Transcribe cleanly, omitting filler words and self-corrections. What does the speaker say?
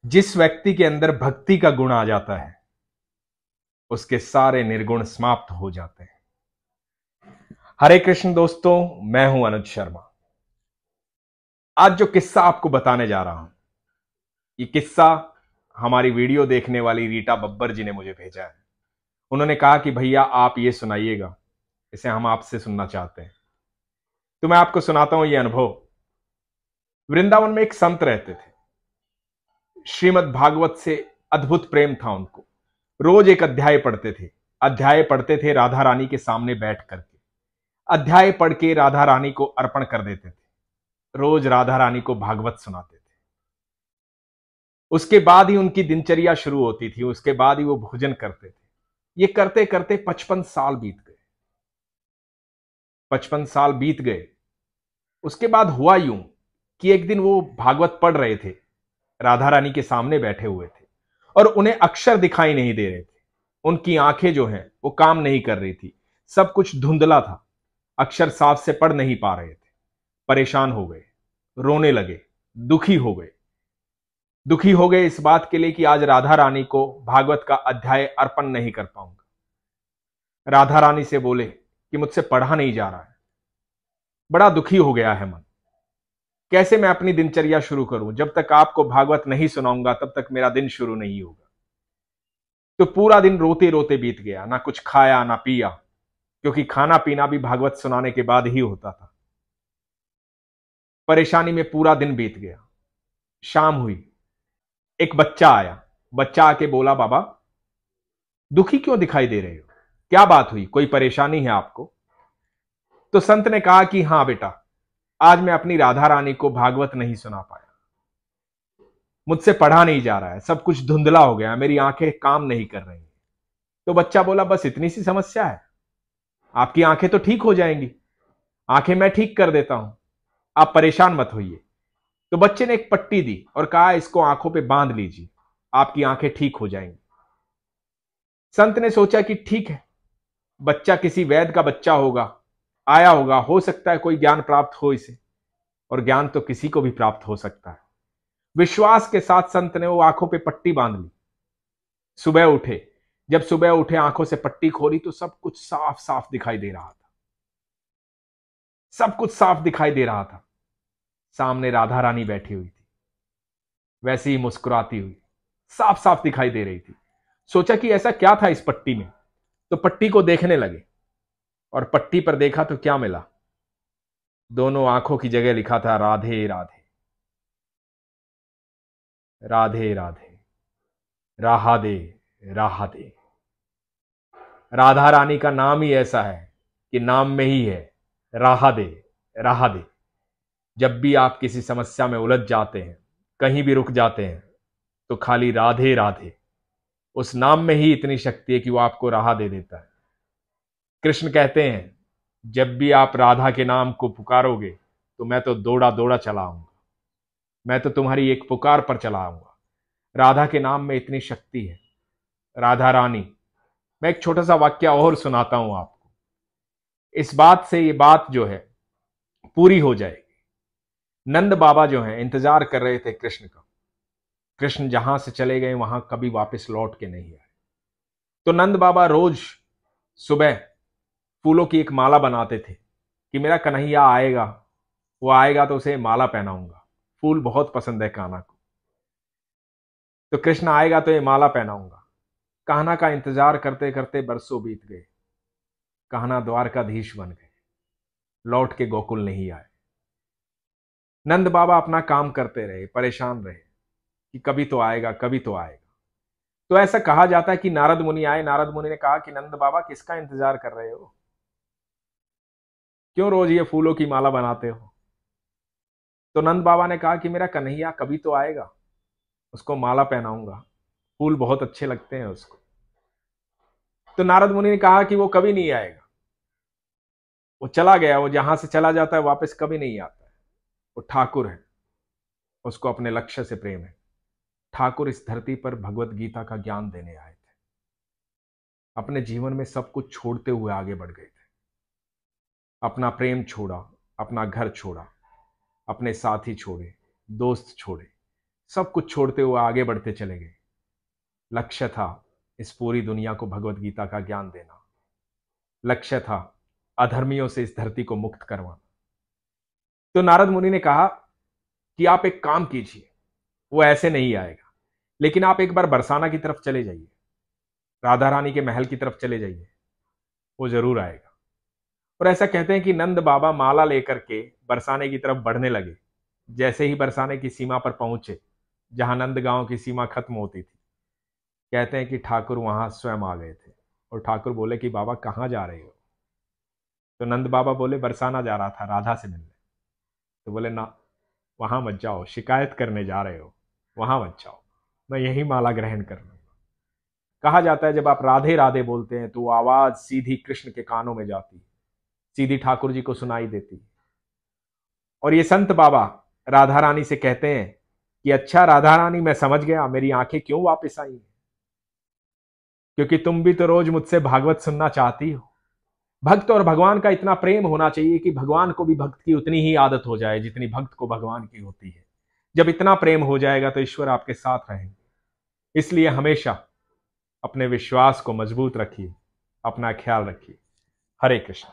जिस व्यक्ति के अंदर भक्ति का गुण आ जाता है उसके सारे निर्गुण समाप्त हो जाते हैं। हरे कृष्ण दोस्तों, मैं हूं अनुज शर्मा। आज जो किस्सा आपको बताने जा रहा हूं, ये किस्सा हमारी वीडियो देखने वाली रीटा बब्बर जी ने मुझे भेजा है। उन्होंने कहा कि भैया आप ये सुनाइएगा, इसे हम आपसे सुनना चाहते हैं। तो मैं आपको सुनाता हूं ये अनुभव। वृंदावन में एक संत रहते थे। श्रीमद् भागवत से अद्भुत प्रेम था उनको। रोज एक अध्याय पढ़ते थे। अध्याय पढ़ते थे राधा रानी के सामने बैठ करके। अध्याय पढ़ के राधा रानी को अर्पण कर देते थे। रोज राधा रानी को भागवत सुनाते थे। उसके बाद ही उनकी दिनचर्या शुरू होती थी, उसके बाद ही वो भोजन करते थे। ये करते करते 55 साल बीत गए। 55 साल बीत गए। उसके बाद हुआ यूं कि एक दिन वो भागवत पढ़ रहे थे, राधा रानी के सामने बैठे हुए थे और उन्हें अक्षर दिखाई नहीं दे रहे थे। उनकी आंखें जो हैं वो काम नहीं कर रही थी, सब कुछ धुंधला था। अक्षर साफ से पढ़ नहीं पा रहे थे। परेशान हो गए, रोने लगे, दुखी हो गए। दुखी हो गए इस बात के लिए कि आज राधा रानी को भागवत का अध्याय अर्पण नहीं कर पाऊंगा। राधा रानी से बोले कि मुझसे पढ़ा नहीं जा रहा है, बड़ा दुखी हो गया है मन। कैसे मैं अपनी दिनचर्या शुरू करूं? जब तक आपको भागवत नहीं सुनाऊंगा तब तक मेरा दिन शुरू नहीं होगा। तो पूरा दिन रोते रोते बीत गया, ना कुछ खाया ना पिया, क्योंकि खाना पीना भी भागवत सुनाने के बाद ही होता था। परेशानी में पूरा दिन बीत गया। शाम हुई, एक बच्चा आया। बच्चा आके बोला, बाबा दुखी क्यों दिखाई दे रहे हो? क्या बात हुई? कोई परेशानी है आपको? तो संत ने कहा कि हां बेटा, आज मैं अपनी राधा रानी को भागवत नहीं सुना पाया। मुझसे पढ़ा नहीं जा रहा है, सब कुछ धुंधला हो गया, मेरी आंखें काम नहीं कर रही। तो बच्चा बोला, बस इतनी सी समस्या है, आपकी आंखें तो ठीक हो जाएंगी, आंखें मैं ठीक कर देता हूं, आप परेशान मत होइए। तो बच्चे ने एक पट्टी दी और कहा, इसको आंखों पे बांध लीजिए, आपकी आंखें ठीक हो जाएंगी। संत ने सोचा कि ठीक है, बच्चा किसी वैद्य का बच्चा होगा, आया होगा, हो सकता है कोई ज्ञान प्राप्त हो इसे, और ज्ञान तो किसी को भी प्राप्त हो सकता है। विश्वास के साथ संत ने वो आंखों पे पट्टी बांध ली। सुबह उठे, जब सुबह उठे आंखों से पट्टी खोली तो सब कुछ साफ साफ दिखाई दे रहा था। सब कुछ साफ दिखाई दे रहा था। सामने राधा रानी बैठी हुई थी, वैसे ही मुस्कुराती हुई, साफ साफ दिखाई दे रही थी। सोचा कि ऐसा क्या था इस पट्टी में, तो पट्टी को देखने लगे और पट्टी पर देखा तो क्या मिला? दोनों आंखों की जगह लिखा था, राधे राधे, राधे राधे, राहा दे, राहा दे। राधा रानी का नाम ही ऐसा है कि नाम में ही है राहा दे, राहा दे। जब भी आप किसी समस्या में उलझ जाते हैं, कहीं भी रुक जाते हैं, तो खाली राधे राधे, उस नाम में ही इतनी शक्ति है कि वो आपको राह दे देता है। कृष्ण कहते हैं, जब भी आप राधा के नाम को पुकारोगे तो मैं तो दौड़ा दौड़ा चला आऊंगा, मैं तो तुम्हारी एक पुकार पर चला आऊंगा। राधा के नाम में इतनी शक्ति है। राधा रानी, मैं एक छोटा सा वाक्य और सुनाता हूं आपको, इस बात से ये बात जो है पूरी हो जाएगी। नंद बाबा जो है इंतजार कर रहे थे कृष्ण का। कृष्ण जहां से चले गए वहां कभी वापस लौट के नहीं आए। तो नंद बाबा रोज सुबह फूलों की एक माला बनाते थे कि मेरा कन्हैया आएगा, वो आएगा तो उसे माला पहनाऊंगा। फूल बहुत पसंद है कान्हा को, तो कृष्ण आएगा तो ये माला पहनाऊंगा। कान्हा का इंतजार करते करते बरसों बीत गए। कान्हा द्वारकाधीश बन गए, लौट के गोकुल नहीं आए। नंद बाबा अपना काम करते रहे, परेशान रहे कि कभी तो आएगा, कभी तो आएगा। तो ऐसा कहा जाता है कि नारद मुनि आए। नारद मुनि ने कहा कि नंद बाबा किसका इंतजार कर रहे हो, क्यों रोज ये फूलों की माला बनाते हो? तो नंद बाबा ने कहा कि मेरा कन्हैया कभी तो आएगा, उसको माला पहनाऊंगा, फूल बहुत अच्छे लगते हैं उसको। तो नारद मुनि ने कहा कि वो कभी नहीं आएगा, वो चला गया, वो जहां से चला जाता है वापस कभी नहीं आता है। वो ठाकुर है, उसको अपने लक्ष्य से प्रेम है। ठाकुर इस धरती पर भगवत गीता का ज्ञान देने आए थे। अपने जीवन में सब कुछ छोड़ते हुए आगे बढ़ गए थे। अपना प्रेम छोड़ा, अपना घर छोड़ा, अपने साथी छोड़े, दोस्त छोड़े, सब कुछ छोड़ते हुए आगे बढ़ते चले गए। लक्ष्य था इस पूरी दुनिया को भगवत गीता का ज्ञान देना। लक्ष्य था अधर्मियों से इस धरती को मुक्त करवाना। तो नारद मुनि ने कहा कि आप एक काम कीजिए, वो ऐसे नहीं आएगा, लेकिन आप एक बार बरसाना की तरफ चले जाइए, राधा रानी के महल की तरफ चले जाइए, वो जरूर आएगा। और ऐसा कहते हैं कि नंद बाबा माला लेकर के बरसाने की तरफ बढ़ने लगे। जैसे ही बरसाने की सीमा पर पहुंचे, जहां नंद गांव की सीमा खत्म होती थी, कहते हैं कि ठाकुर वहां स्वयं आ गए थे। और ठाकुर बोले कि बाबा कहाँ जा रहे हो? तो नंद बाबा बोले बरसाना जा रहा था राधा से मिलने। तो बोले ना, वहां मत जाओ, शिकायत करने जा रहे हो, वहां मत जाओ, मैं यही माला ग्रहण कर लूंगा। कहा जाता है जब आप राधे राधे बोलते हैं तो वो आवाज सीधी कृष्ण के कानों में जाती, सीधी ठाकुर जी को सुनाई देती। और ये संत बाबा राधा रानी से कहते हैं कि अच्छा राधा रानी, मैं समझ गया, मेरी आंखें क्यों वापस आई, क्योंकि तुम भी तो रोज मुझसे भागवत सुनना चाहती हो। भक्त और भगवान का इतना प्रेम होना चाहिए कि भगवान को भी भक्त की उतनी ही आदत हो जाए जितनी भक्त को भगवान की होती है। जब इतना प्रेम हो जाएगा तो ईश्वर आपके साथ रहेंगे। इसलिए हमेशा अपने विश्वास को मजबूत रखिए, अपना ख्याल रखिए। हरे कृष्ण।